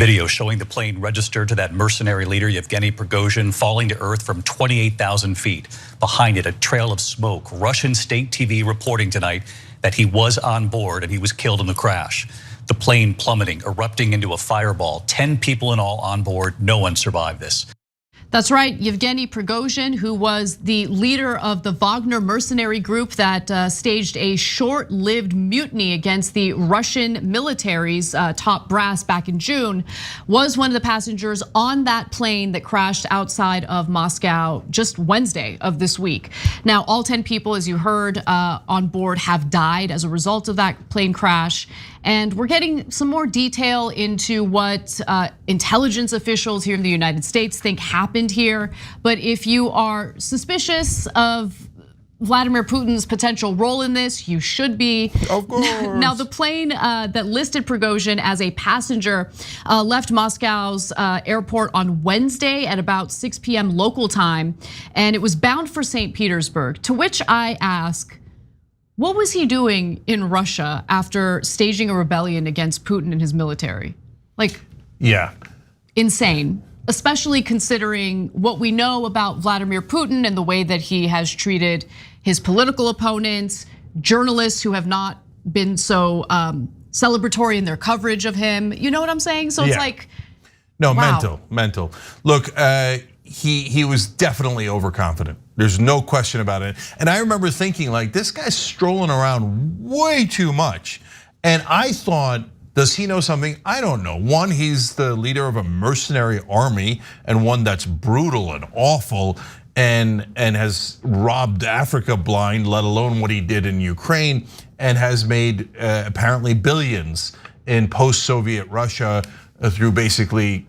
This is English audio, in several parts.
Video showing the plane registered to that mercenary leader, Yevgeny Prigozhin, falling to earth from 28,000 feet. Behind it, a trail of smoke. Russian state TV reporting tonight that he was on board and he was killed in the crash. The plane plummeting, erupting into a fireball. 10 people in all on board. No one survived this. That's right, Yevgeny Prigozhin, who was the leader of the Wagner mercenary group that staged a short-lived mutiny against the Russian military's top brass back in June, was one of the passengers on that plane that crashed outside of Moscow just Wednesday of this week. Now, all 10 people, as you heard, on board have died as a result of that plane crash. And we're getting some more detail into what intelligence officials here in the United States think happened here. But if you are suspicious of Vladimir Putin's potential role in this, you should be. Of course. Now, the plane that listed Prigozhin as a passenger left Moscow's airport on Wednesday at about 6 p.m. local time, and it was bound for St. Petersburg, to which I ask, what was he doing in Russia after staging a rebellion against Putin and his military? Like, yeah, insane, especially considering what we know about Vladimir Putin and the way that he has treated his political opponents, journalists who have not been so celebratory in their coverage of him. You know what I'm saying? So it's like, no, wow. mental. Look, he was definitely overconfident. There's no question about it. And I remember thinking, like, this guy's strolling around way too much. And I thought, does he know something? I don't know. One, he's the leader of a mercenary army, and one that's brutal and awful and has robbed Africa blind, let alone what he did in Ukraine, and has made apparently billions in post-Soviet Russia through basically,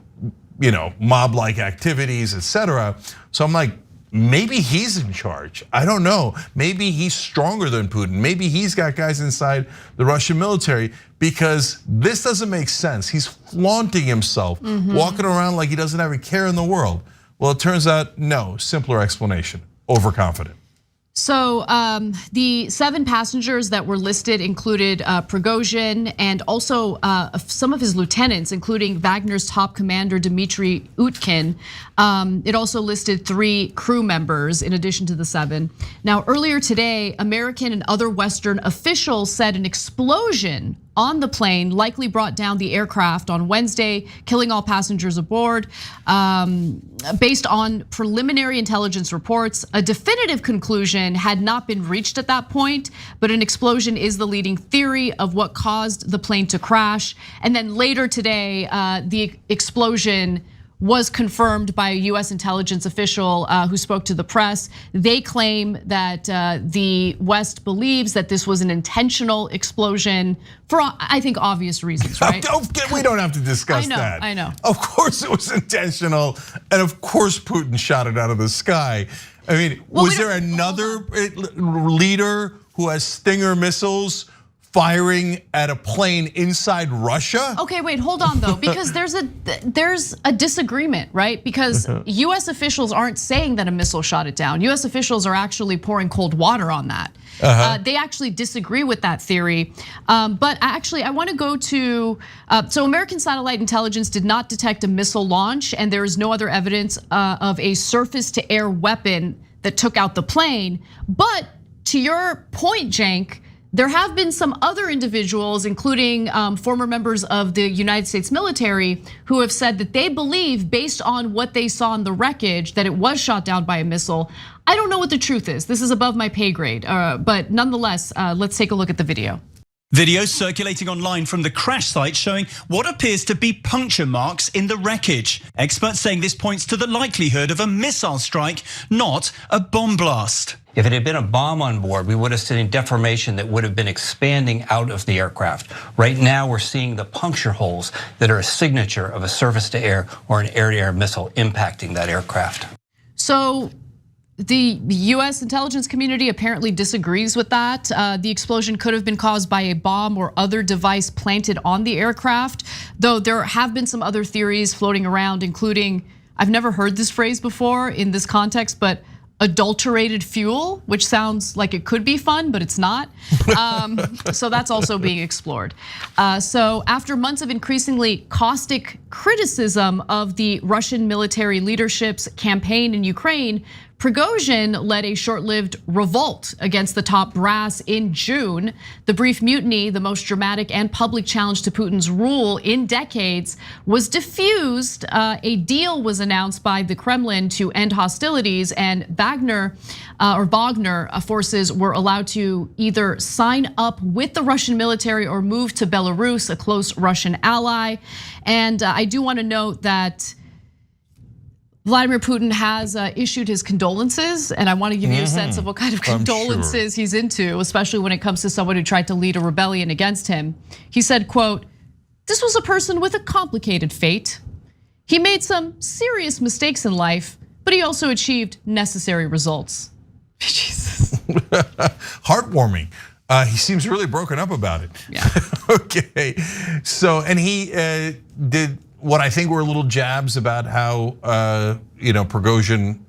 mob-like activities, etc. So I'm like, maybe he's in charge. I don't know. Maybe he's stronger than Putin. Maybe he's got guys inside the Russian military, because this doesn't make sense. He's flaunting himself, walking around like he doesn't have a care in the world. Well, it turns out, no, simpler explanation, overconfident. So the 7 passengers that were listed included Prigozhin and also some of his lieutenants, including Wagner's top commander, Dmitry Utkin. It also listed 3 crew members in addition to the 7. Now, earlier today, American and other Western officials said an explosion on the plane likely brought down the aircraft on Wednesday, killing all passengers aboard. Based on preliminary intelligence reports, a definitive conclusion had not been reached at that point, but an explosion is the leading theory of what caused the plane to crash. And then later today, the explosion was confirmed by a US intelligence official who spoke to the press. They claim that the West believes that this was an intentional explosion for, I think, obvious reasons, right? We don't have to discuss that. I know. Of course it was intentional, and of course Putin shot it out of the sky. I mean, was there another leader who has Stinger missiles firing at a plane inside Russia? Okay, wait, hold on though, because there's a disagreement, right? Because US officials aren't saying that a missile shot it down. US officials are actually pouring cold water on that. They actually disagree with that theory. But actually, I want to go to, so American satellite intelligence did not detect a missile launch, and there is no other evidence of a surface-to-air weapon that took out the plane. But to your point, Cenk, there have been some other individuals, including former members of the United States military, who have said that they believe, based on what they saw in the wreckage, that it was shot down by a missile. I don't know what the truth is. This is above my pay grade, but nonetheless, let's take a look at the video. Video circulating online from the crash site showing what appears to be puncture marks in the wreckage. Experts saying this points to the likelihood of a missile strike, not a bomb blast. If it had been a bomb on board, we would have seen deformation that would have been expanding out of the aircraft. Right now, we're seeing the puncture holes that are a signature of a surface-to-air or an air-to-air missile impacting that aircraft. So the US intelligence community apparently disagrees with that. The explosion could have been caused by a bomb or other device planted on the aircraft, though there have been some other theories floating around, including, I've never heard this phrase before in this context, but adulterated fuel, which sounds like it could be fun, but it's not. So that's also being explored. So after months of increasingly caustic criticism of the Russian military leadership's campaign in Ukraine, Prigozhin led a short-lived revolt against the top brass in June. The brief mutiny, the most dramatic and public challenge to Putin's rule in decades, was diffused. A deal was announced by the Kremlin to end hostilities, and Wagner forces were allowed to either sign up with the Russian military or move to Belarus, a close Russian ally. And I do want to note that Vladimir Putin has issued his condolences, and I want to give you a sense of what kind of condolences he's into, especially when it comes to someone who tried to lead a rebellion against him. He said, quote, "This was a person with a complicated fate. He made some serious mistakes in life, but he also achieved necessary results." Jesus. Heartwarming. He seems really broken up about it. Yeah. Okay, so, and he did what I think were little jabs about how Prigozhin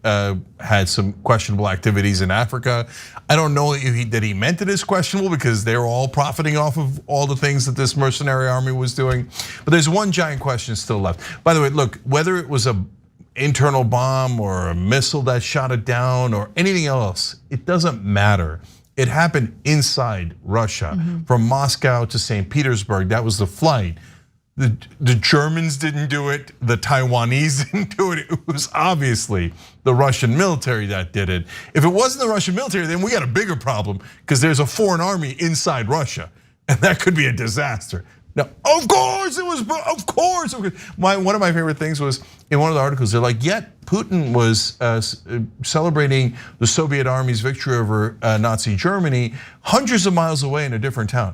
had some questionable activities in Africa. I don't know that he meant it as questionable, because they're all profiting off of all the things that this mercenary army was doing. But there's one giant question still left. By the way, look, whether it was an internal bomb or a missile that shot it down or anything else, it doesn't matter. It happened inside Russia, from Moscow to St. Petersburg. That was the flight. The Germans didn't do it, the Taiwanese didn't do it. It was obviously the Russian military that did it. If it wasn't the Russian military, then we got a bigger problem, because there's a foreign army inside Russia, and that could be a disaster. Now, of course it was, of course. One of my favorite things was in one of the articles, they're like, yet Putin was celebrating the Soviet army's victory over Nazi Germany hundreds of miles away in a different town.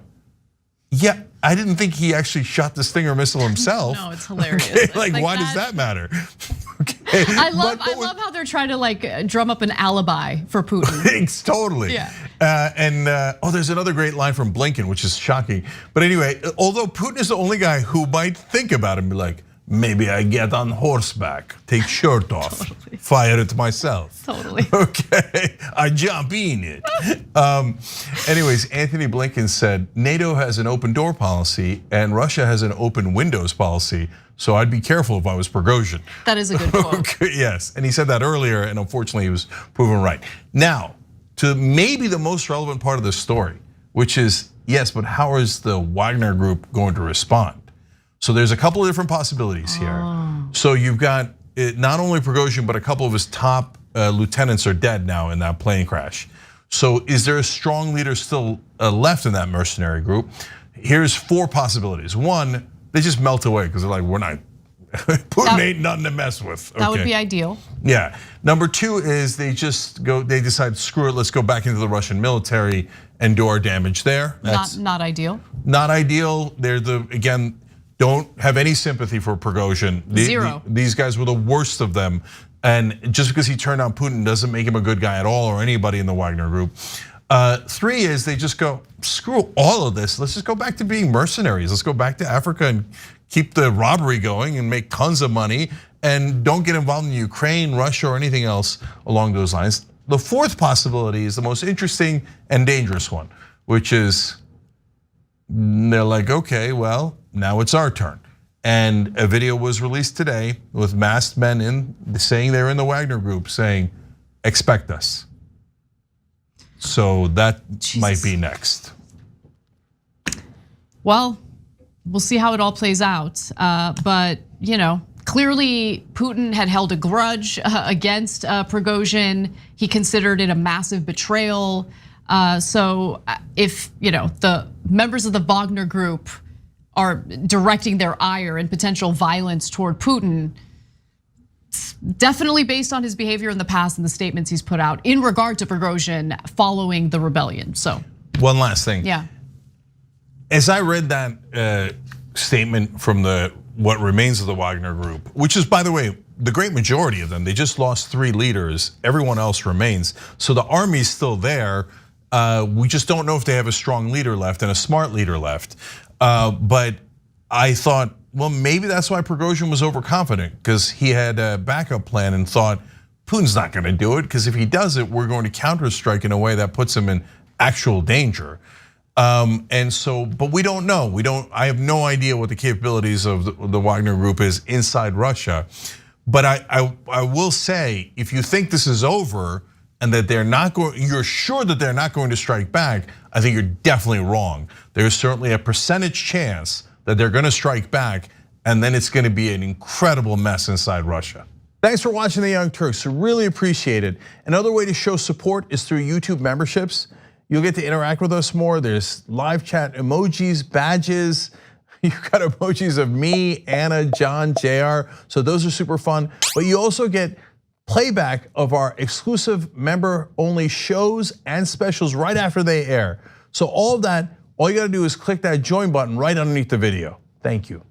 Yeah, I didn't think he actually shot the Stinger missile himself. No, it's hilarious. Okay, like why does that matter? Okay. I love how they're trying to like drum up an alibi for Putin. It's totally. Yeah. There's another great line from Blinken, which is shocking. But anyway, although Putin is the only guy who might think about it and be like, maybe I get on horseback, take shirt off, fire it myself. Totally. Okay, I jump in it. Anyways, Anthony Blinken said NATO has an open door policy and Russia has an open windows policy. So I'd be careful if I was Prigozhin. That is a good quote. Okay, yes, and he said that earlier, and unfortunately he was proven right. Now, to maybe the most relevant part of the story, which is, yes, but how is the Wagner Group going to respond? So there's a couple of different possibilities here. So you've got not only Prigozhin, but a couple of his top lieutenants are dead now in that plane crash. So is there a strong leader still left in that mercenary group? Here's 4 possibilities. One, they just melt away because they're like, we're not, Putin ain't nothing to mess with. That would be ideal. Yeah. Number 2 is they decide, screw it, let's go back into the Russian military and do our damage there. That's not ideal. Not ideal. They're again, don't have any sympathy for Prigozhin. Zero. These guys were the worst of them. And just because he turned on Putin doesn't make him a good guy at all, or anybody in the Wagner Group. 3 is they just go, screw all of this. Let's just go back to being mercenaries. Let's go back to Africa and keep the robbery going and make tons of money, and don't get involved in Ukraine, Russia, or anything else along those lines. The 4th possibility is the most interesting and dangerous one, which is they're like, okay, well, now it's our turn. And a video was released today with masked men saying they're in the Wagner Group, saying, expect us. So that might be next. Well, we'll see how it all plays out. But clearly Putin had held a grudge against Prigozhin. He considered it a massive betrayal. So if the members of the Wagner Group are directing their ire and potential violence toward Putin, it's definitely based on his behavior in the past and the statements he's put out in regard to Prigozhin following the rebellion. So one last thing. Yeah. As I read that statement from what remains of the Wagner Group, which is, by the way, the great majority of them, they just lost 3 leaders. Everyone else remains. So the army's still there. We just don't know if they have a strong leader left and a smart leader left. But I thought, well, maybe that's why Prigozhin was overconfident, because he had a backup plan and thought, Putin's not gonna do it, because if he does it, we're going to counter-strike in a way that puts him in actual danger. And so, but we don't know. I have no idea what the capabilities of the Wagner Group is inside Russia. But I will say, if you think this is over and that you're sure that they're not going to strike back, I think you're definitely wrong. There's certainly a percentage chance that they're going to strike back, and then it's going to be an incredible mess inside Russia. Thanks for watching The Young Turks. Really appreciate it. Another way to show support is through YouTube memberships. You'll get to interact with us more. There's live chat emojis, badges. You've got emojis of me, Anna, John, JR. So those are super fun. But you also get playback of our exclusive member-only shows and specials right after they air. So all of that, all you gotta do is click that join button right underneath the video. Thank you.